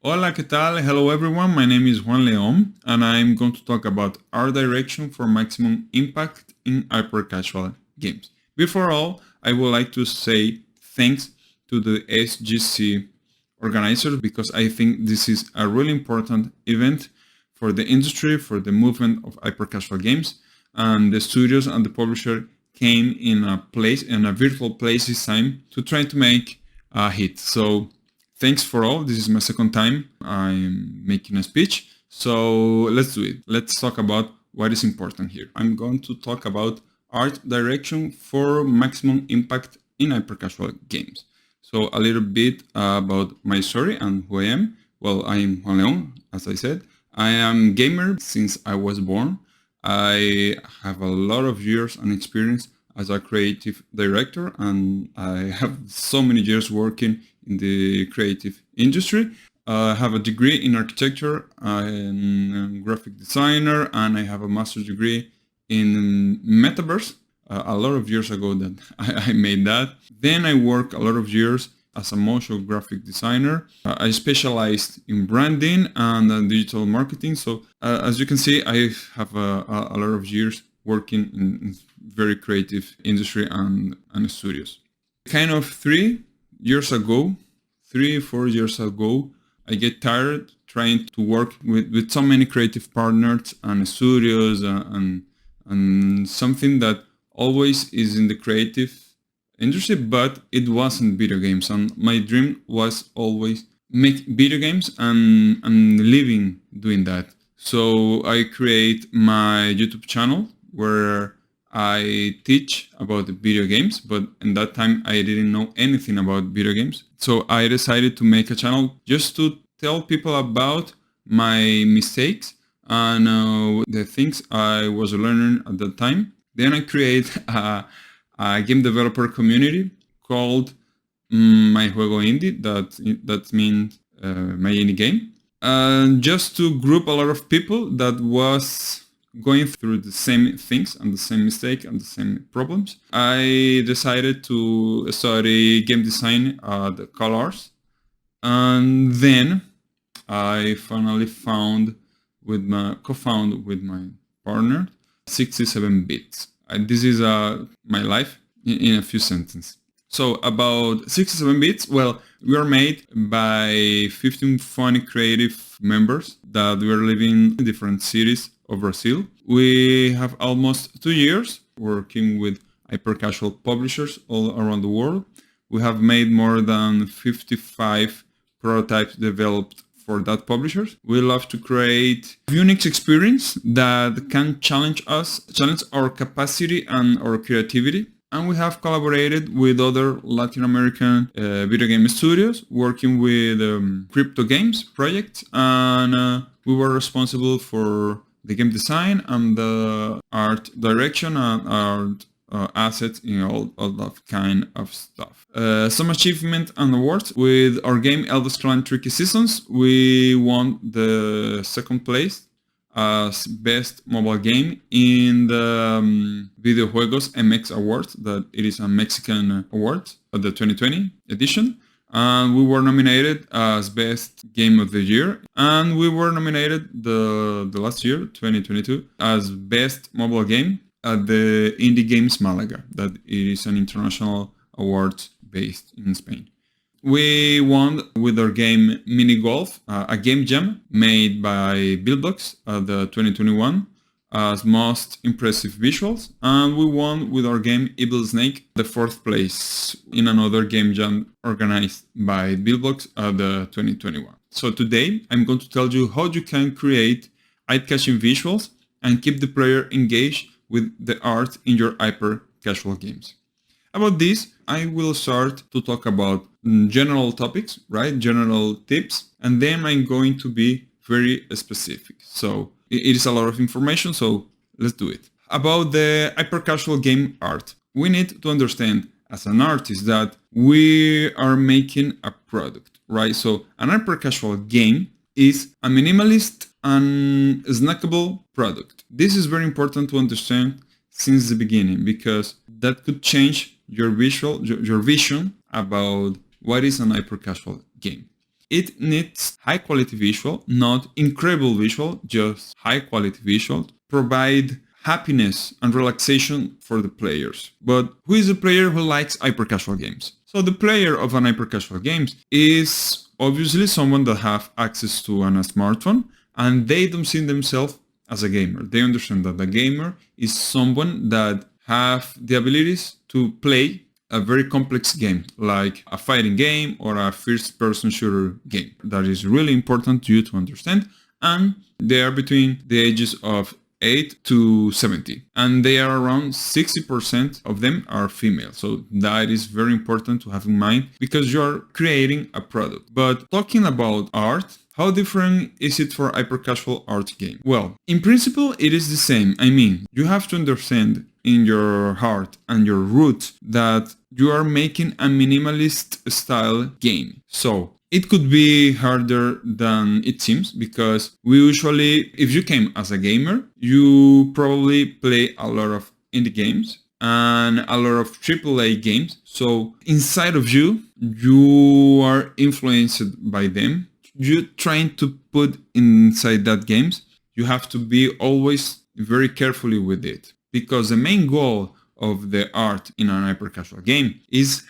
Hola, ¿qué tal? Hello everyone, my name is Juan León and I'm going to talk about art direction for maximum impact in hyper-casual games. Before all, I would like to say thanks to the SGC organizers because I think this is a really important event for the industry, for the movement of hyper-casual games, and the studios and the publisher came in a virtual place this time to try to make a hit. So thanks for all. This is my second time I'm making a speech. So let's do it. Let's talk about what is important here. I'm going to talk about art direction for maximum impact in hyper-casual games. So a little bit about my story and who I am. Well, I'm Juan León, as I said. I am gamer since I was born. I have a lot of years and experience as a creative director, and I have so many years working in the creative industry. I have a degree in architecture, I'm a graphic designer, and I have a master's degree in metaverse. A lot of years ago that I made that. Then I worked a lot of years as a motion graphic designer. I specialized in branding and digital marketing. So as you can see, I have a lot of years working in very creative industry and studios. Kind of 4 years ago, I get tired trying to work with so many creative partners and studios and something that always is in the creative industry, but it wasn't video games. And my dream was always make video games and living doing that. So I create my YouTube channel where I teach about video games, but in that time I didn't know anything about video games. So I decided to make a channel just to tell people about my mistakes and the things I was learning at that time. Then I create a game developer community called My Juego Indie. That means my indie game. Just to group a lot of people that was going through the same things and the same mistake and the same problems. I decided to study game design at CalArts, and then I finally found co-found with my partner 67 bits. This is my life in a few sentences. So about 67 bits, well, we are made by 15 funny creative members that we are living in different cities of Brazil. We have almost 2 years working with hyper-casual publishers all around the world. We have made more than 55 prototypes developed for that publishers. We love to create unique experience that can challenge our capacity and our creativity. And we have collaborated with other Latin American video game studios working with crypto games projects, and we were responsible for the game design and the art direction and art assets in all that kind of stuff. Some achievement and awards with our game Elvis Clan Tricky Seasons. We won the second place as best mobile game in the Video Juegos MX Awards, that it is a Mexican award of the 2020 edition. And we were nominated as best game of the year, and we were nominated the last year, 2022, as best mobile game at the Indie Games Malaga, that it is an international award based in Spain. We won with our game Mini Golf, a game jam made by Billbox at the 2021 as most impressive visuals, and we won with our game Evil Snake the fourth place in another game jam organized by Billbox at the 2021. So today I'm going to tell you how you can create eye-catching visuals and keep the player engaged with the art in your hyper-casual games. About this, I will start to talk about general topics, right? General tips, and then I'm going to be very specific. So it is a lot of information, so let's do it. About the hyper-casual game art, we need to understand as an artist that we are making a product, right? So an hyper-casual game is a minimalist and snackable product. This is very important to understand since the beginning, because that could change your vision about what is an hyper-casual game. it needs high quality visual, not incredible visual, just high quality visual, provide happiness and relaxation for the players. But who is a player who likes hyper casual games? So the player of an hyper casual games is obviously someone that have access to a smartphone, and they don't see themselves as a gamer. They understand that a gamer is someone that have the abilities to play a very complex game, like a fighting game or a first-person shooter game. That is really important to you to understand. And they are between the ages of 8 to 70. And they are around 60% of them are female. So that is very important to have in mind because you are creating a product. But talking about art, how different is it for hyper-casual art game? Well, in principle, it is the same. I mean, you have to understand in your heart and your roots that you are making a minimalist style game. So it could be harder than it seems because we usually, if you came as a gamer, you probably play a lot of indie games and a lot of AAA games. So inside of you, you are influenced by them. You're trying to put inside that games. You have to be always very carefully with it because the main goal of the art in an hyper-casual game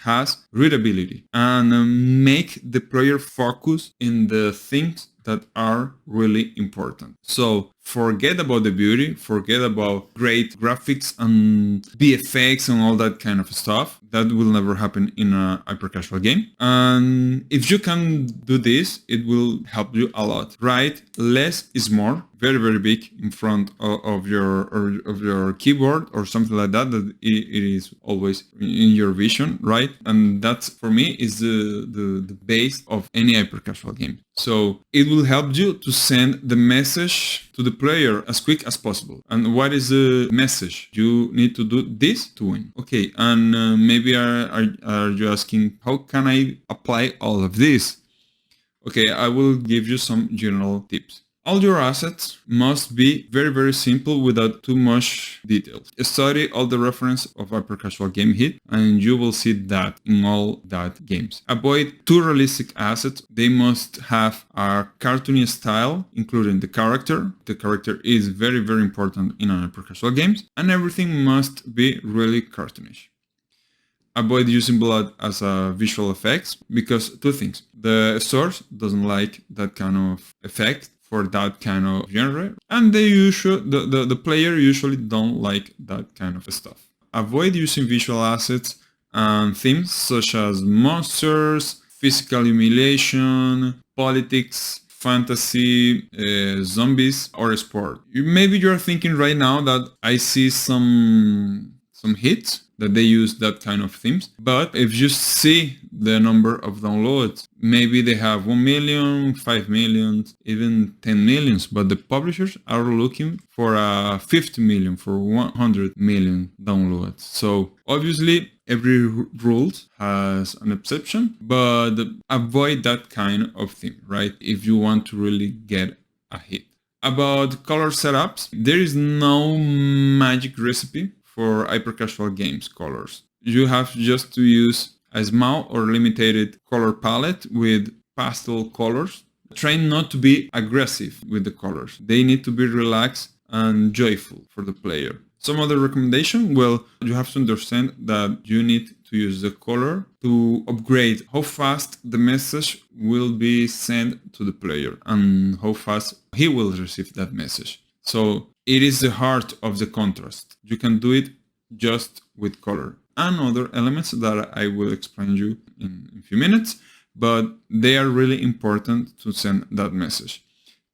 has readability and make the player focus in the things that are really important. So forget about the beauty, forget about great graphics and VFX and all that kind of stuff. That will never happen in a hyper-casual game. And if you can do this, it will help you a lot. Right? Less is more. Very, very big in front of your keyboard or something like that. That it is always in your vision, right? And that's for me is the base of any hyper-casual game. So it will help you to send the message to the player as quick as possible. And what is the message? You need to do this to win. Okay, and maybe are you asking, how can I apply all of this? Okay, I will give you some general tips. All your assets must be very, very simple without too much detail. Study all the reference of hyper-casual game hit and you will see that in all that games. Avoid too realistic assets. They must have a cartoony style, including the character. The character is very, very important in hyper-casual games and everything must be really cartoonish. Avoid using blood as a visual effects because two things. The source doesn't like that kind of effect for that kind of genre, and the player usually don't like that kind of stuff. Avoid using visual assets and themes such as monsters, physical humiliation, politics, fantasy, zombies, or sport. Maybe you're thinking right now that I see some hits that they use that kind of themes. But if you see the number of downloads, maybe they have 1 million, 5 million, even 10 millions, but the publishers are looking for 50 million, for 100 million downloads. So obviously every rule has an exception, but avoid that kind of thing, right? If you want to really get a hit. About color setups, there is no magic recipe for hyper-casual games colors. You have just to use a small or limited color palette with pastel colors. Try not to be aggressive with the colors. They need to be relaxed and joyful for the player. Some other recommendation, well, you have to understand that you need to use the color to upgrade how fast the message will be sent to the player and how fast he will receive that message. So it is the heart of the contrast. You can do it just with color and other elements that I will explain you in a few minutes, but they are really important to send that message.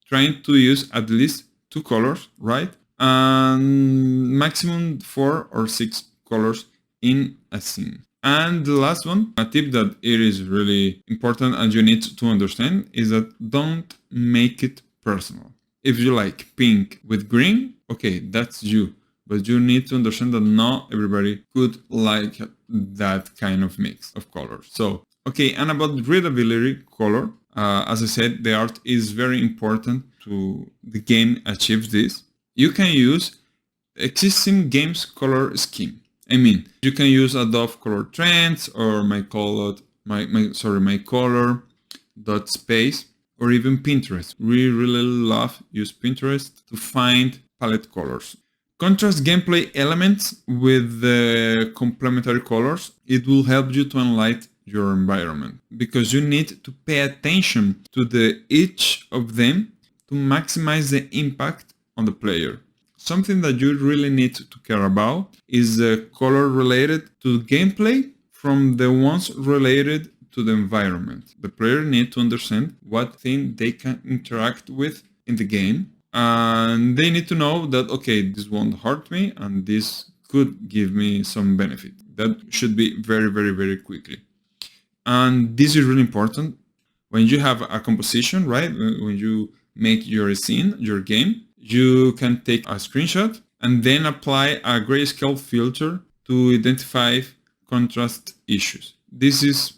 Trying to use at least 2 colors, right? And maximum 4 or 6 colors in a scene. And the last one, a tip that it is really important and you need to understand is that don't make it personal. If you like pink with green, okay, that's you. But you need to understand that not everybody could like that kind of mix of colors. So, okay, and about readability color, as I said, the art is very important to the game achieve this. You can use existing game's color scheme. I mean, you can use Adobe Color Trends or my color dot space, or even Pinterest. We really love use Pinterest to find palette colors. Contrast gameplay elements with the complementary colors. It will help you to enlighten your environment, because you need to pay attention to each of them to maximize the impact on the player. Something that you really need to care about is the color related to gameplay from the ones related to the environment. The player needs to understand what thing they can interact with in the game, and they need to know that, okay, this won't hurt me and this could give me some benefit. That should be very, very, very quickly. And this is really important when you have a composition, right? When you make your scene, your game, you can take a screenshot and then apply a grayscale filter to identify contrast issues. This is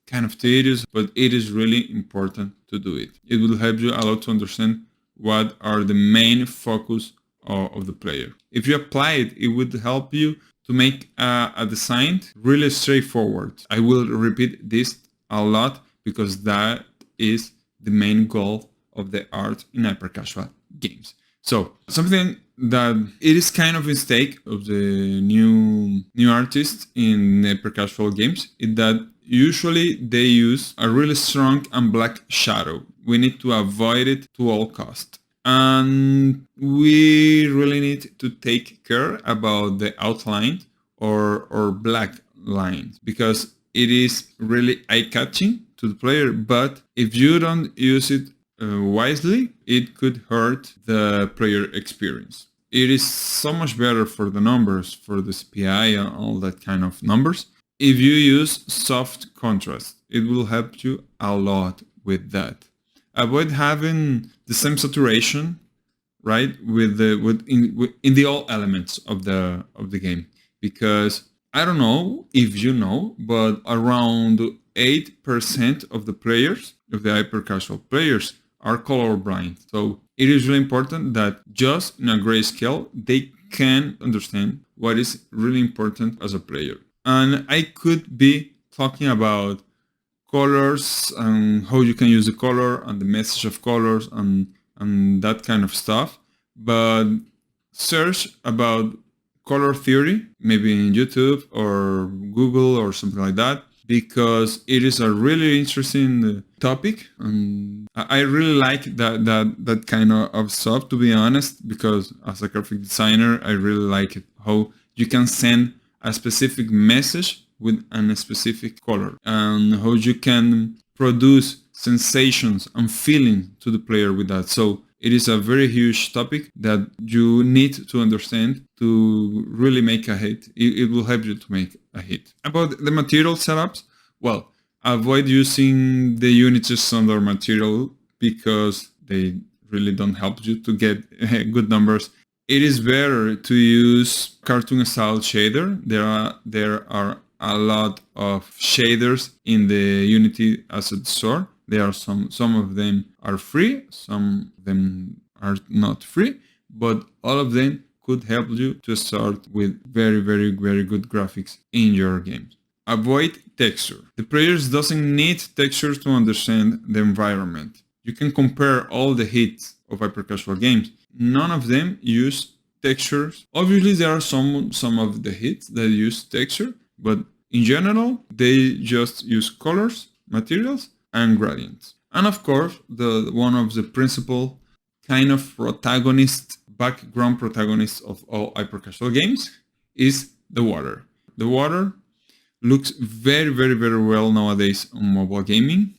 kind of tedious, but it is really important to do it. It will help you a lot to understand what are the main focus of the player. If you apply it, it would help you to make a design really straightforward. I will repeat this a lot because that is the main goal of the art in hyper-casual games. So something that it is kind of a mistake of the new artists in hyper-casual games is that usually they use a really strong and black shadow. We need to avoid it to all cost. And we really need to take care about the outline or black lines, because it is really eye-catching to the player, but if you don't use it wisely, it could hurt the player experience. It is so much better for the numbers, for the CPI and all that kind of numbers. If you use soft contrast, it will help you a lot with that. Avoid having the same saturation, right, in the all elements of the game, because I don't know if you know, but around 8% of the players, of the hyper-casual players, are colorblind. So it is really important that just in a grayscale, they can understand what is really important as a player. And I could be talking about colors and how you can use the color and the message of colors and that kind of stuff. But search about color theory, maybe in YouTube or Google or something like that, because it is a really interesting topic. And I really like that kind of stuff, to be honest, because as a graphic designer, I really like it, how you can send a specific message with a specific color, and how you can produce sensations and feeling to the player with that. So it is a very huge topic that you need to understand to really make a hit. It will help you to make a hit. About the material setups, well, avoid using the Unity standard material because they really don't help you to get good numbers. It is better to use cartoon style shader. There are a lot of shaders in the Unity asset store. There are some of them are free, some of them are not free, but all of them could help you to start with very, very, very good graphics in your games. Avoid texture. The players doesn't need textures to understand the environment. You can compare all the hits of hyper-casual games. None of them use textures. Obviously, there are some of the hits that use texture, but in general, they just use colors, materials, and gradients. And of course, one of the principal kind of background protagonists of all hyper-casual games is the water. The water looks very, very, very well nowadays on mobile gaming.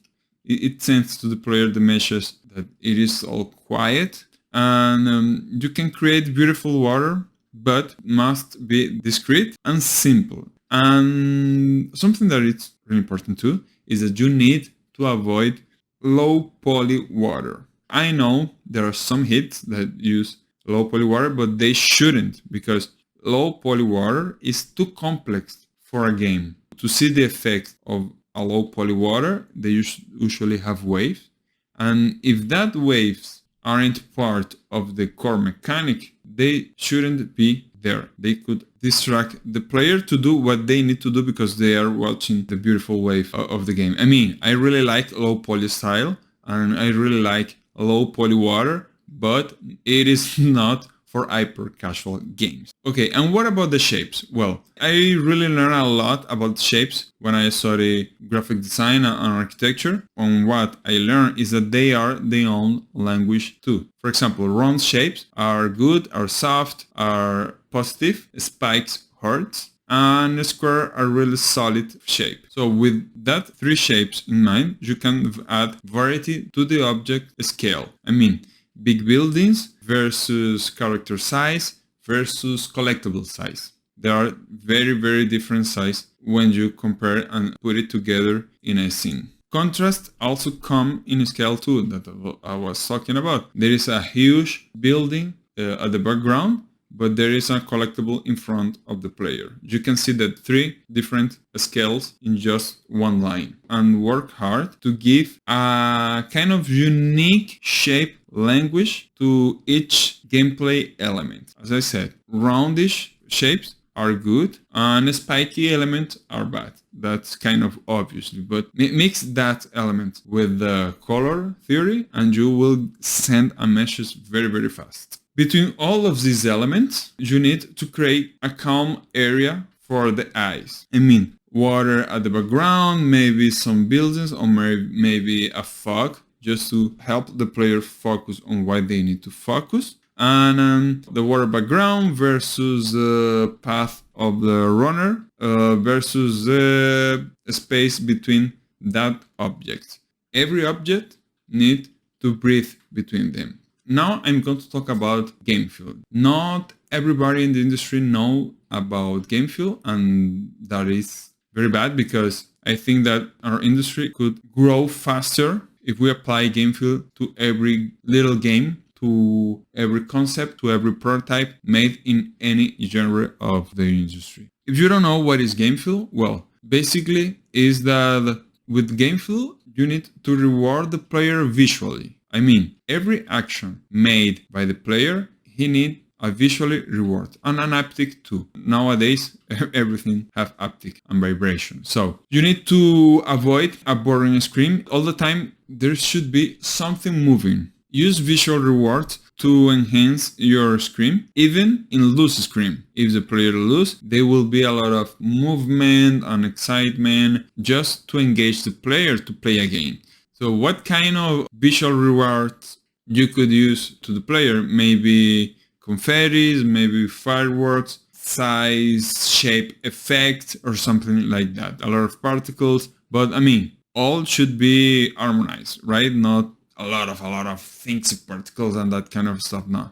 It sends to the player the message that it is all quiet, and you can create beautiful water, but must be discreet and simple. And something that is really important too is that you need to avoid low poly water. I know there are some hits that use low poly water, but they shouldn't, because low poly water is too complex for a game. To see the effect of a low poly water, they usually have waves. And if that waves aren't part of the core mechanic, they shouldn't be there. They could distract the player to do what they need to do because they are watching the beautiful wave of the game. I mean, I really like low poly style and I really like low poly water, but it is not for hyper casual games. Okay, and what about the shapes? Well, I really learned a lot about shapes when I study graphic design and architecture. And what I learned is that they are their own language too. For example, round shapes are good, are soft, are positive, spikes hurts, and a square are really solid shape. So with that three shapes in mind, you can add variety to the object scale. I mean, big buildings versus character size versus collectible size. There are very, very different size when you compare and put it together in a scene. Contrast also come in scale too, that I was talking about. There is a huge building at the background, but there is a collectible in front of the player. You can see that three different scales in just one line, and work hard to give a kind of unique shape language to each gameplay element. As I said, roundish shapes are good and spiky elements are bad. That's kind of obviously, but mix that element with the color theory and you will send a message very, very fast. Between all of these elements, you need to create a calm area for the eyes. I mean, water at the background, maybe some buildings, or maybe a fog, just to help the player focus on what they need to focus. And the water background versus the path of the runner versus the space between that object. Every object needs to breathe between them. Now I'm going to talk about game feel. Not everybody in the industry know about game feel, and that is very bad because I think that our industry could grow faster if we apply game feel to every little game, to every concept, to every prototype made in any genre of the industry. If you don't know what is game feel, well, basically is that with game feel, you need to reward the player visually. I mean, every action made by the player, he needs a visually reward and an haptic too. Nowadays, everything have haptic and vibration. So you need to avoid a boring screen. All the time, there should be something moving. Use visual rewards to enhance your screen, even in loose screen. If the player lose, there will be a lot of movement and excitement just to engage the player to play again. So what kind of visual rewards you could use to the player? Maybe confettis, maybe fireworks, size, shape, effect, or something like that. A lot of particles, but I mean, all should be harmonized, right? Not a lot of things, particles and that kind of stuff. No.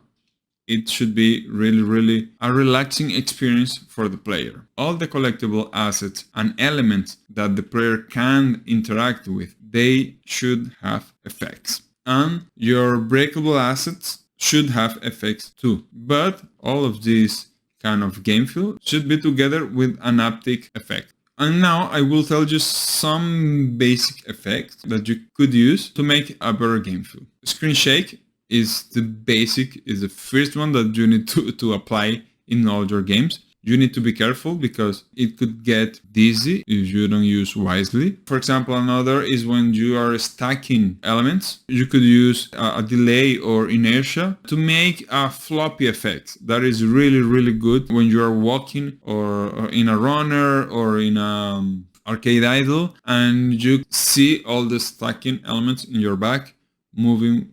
It should be really, really a relaxing experience for the player. All the collectible assets and elements that the player can interact with, they should have effects. And your breakable assets should have effects too. But all of these kind of game feel should be together with an haptic effect. And now I will tell you some basic effects that you could use to make a better game feel. Screen shake is the first one that you need to apply in all your games. You need to be careful because it could get dizzy if you don't use wisely. For example, another is when you are stacking elements. You could use a delay or inertia to make a floppy effect. That is really, really good when you are walking or in a runner or in a arcade idle and you see all the stacking elements in your back moving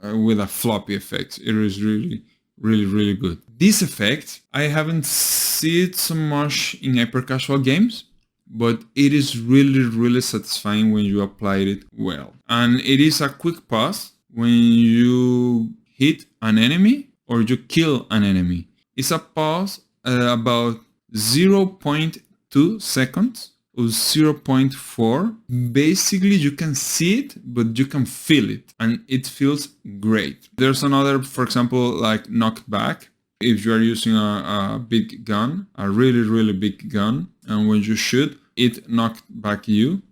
with a floppy effect. It is really, really, really good. This effect, I haven't seen it so much in hyper casual games, but it is really, really satisfying when you apply it well. And it is a quick pause when you hit an enemy or you kill an enemy. It's a pause about 0.2 seconds or 0.4. Basically, you can see it, but you can feel it, and it feels great. There's another, for example, like knocked back. If you are using a big gun, a really, really big gun, and when you shoot, it knocked back you.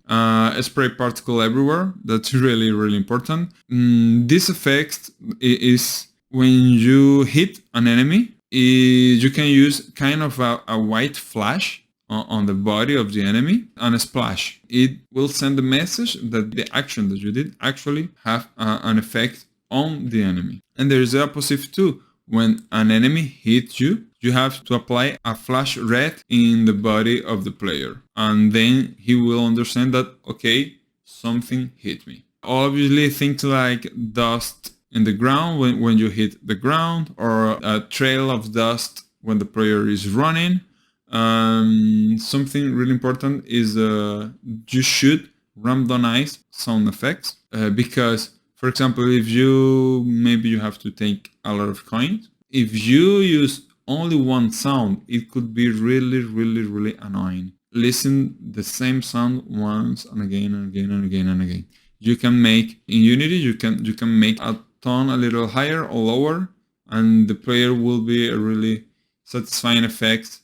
Spray particle everywhere. That's really, really important. This effect is when you hit an enemy is you can use kind of a white flash on the body of the enemy and a splash. It will send a message that the action that you did actually have an effect on the enemy. And there is the opposite too. When an enemy hits you, you have to apply a flash red in the body of the player. And then he will understand that, okay, something hit me. Obviously, things like dust in the ground when you hit the ground, or a trail of dust when the player is running. Something really important is you should randomize sound effects because, for example, if maybe you have to take a lot of coins, if you use only one sound, it could be really, really, really annoying. Listen the same sound once and again and again and again and again. You can make in Unity, you can make a tone a little higher or lower, and the player will be a really satisfying effect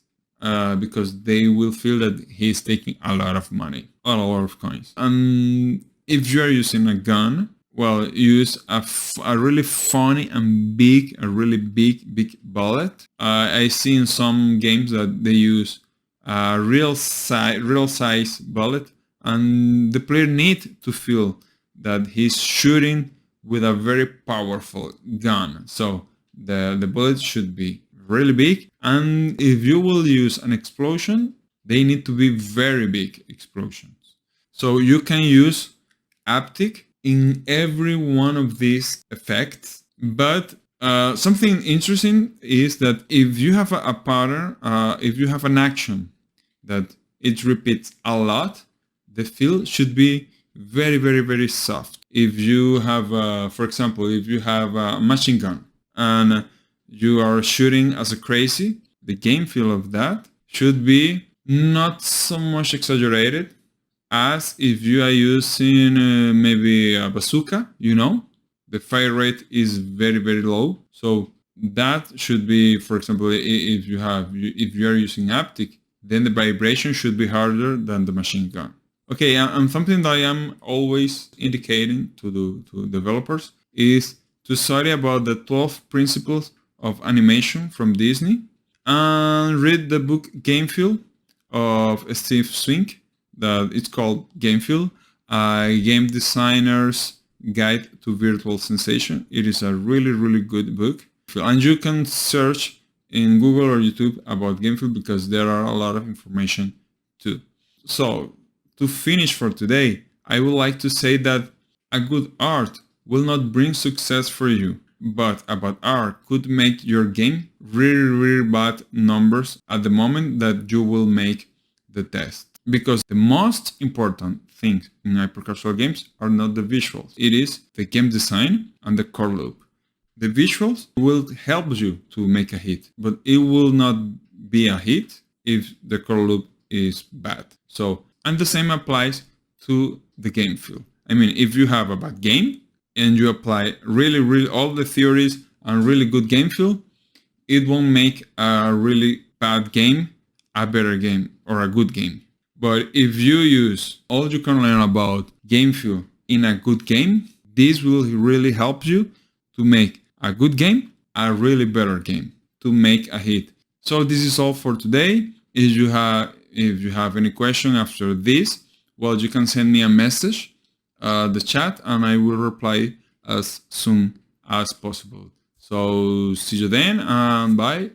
because they will feel that he's taking a lot of money, a lot of coins. And if you are using a gun, well, use a really funny and a really big bullet. I see in some games that they use a real size bullet, and the player needs to feel that he's shooting with a very powerful gun. So the bullet should be really big, and if you will use an explosion, they need to be very big explosions. So you can use haptic in every one of these effects. But something interesting is that if you have a pattern, if you have an action that it repeats a lot, the feel should be very, very, very soft. If you have, for example, if you have a machine gun and you are shooting as a crazy, the game feel of that should be not so much exaggerated as if you are using maybe a bazooka, the fire rate is very, very low. So that should be, for example, if you are using haptic, then the vibration should be harder than the machine gun. Okay, and something that I am always indicating to developers is to study about the 12 principles of animation from Disney and read the book Game Feel of Steve Swink. That it's called Game Feel, a game designer's guide to virtual sensation. It is a really, really good book. And you can search in Google or YouTube about Game Feel because there are a lot of information too. So to finish for today, I would like to say that a good art will not bring success for you, but a bad art could make your game really, really bad numbers at the moment that you will make the test. Because the most important things in hypercasual games are not the visuals. It is the game design and the core loop. The visuals will help you to make a hit, but it will not be a hit if the core loop is bad. So, and the same applies to the game feel. I mean, if you have a bad game and you apply really, really all the theories and really good game feel, it won't make a really bad game a better game or a good game. But if you use all you can learn about game feel in a good game, this will really help you to make a good game a really better game, to make a hit. So this is all for today. If you have any question after this, well, you can send me a message, the chat, and I will reply as soon as possible. So see you then, and bye.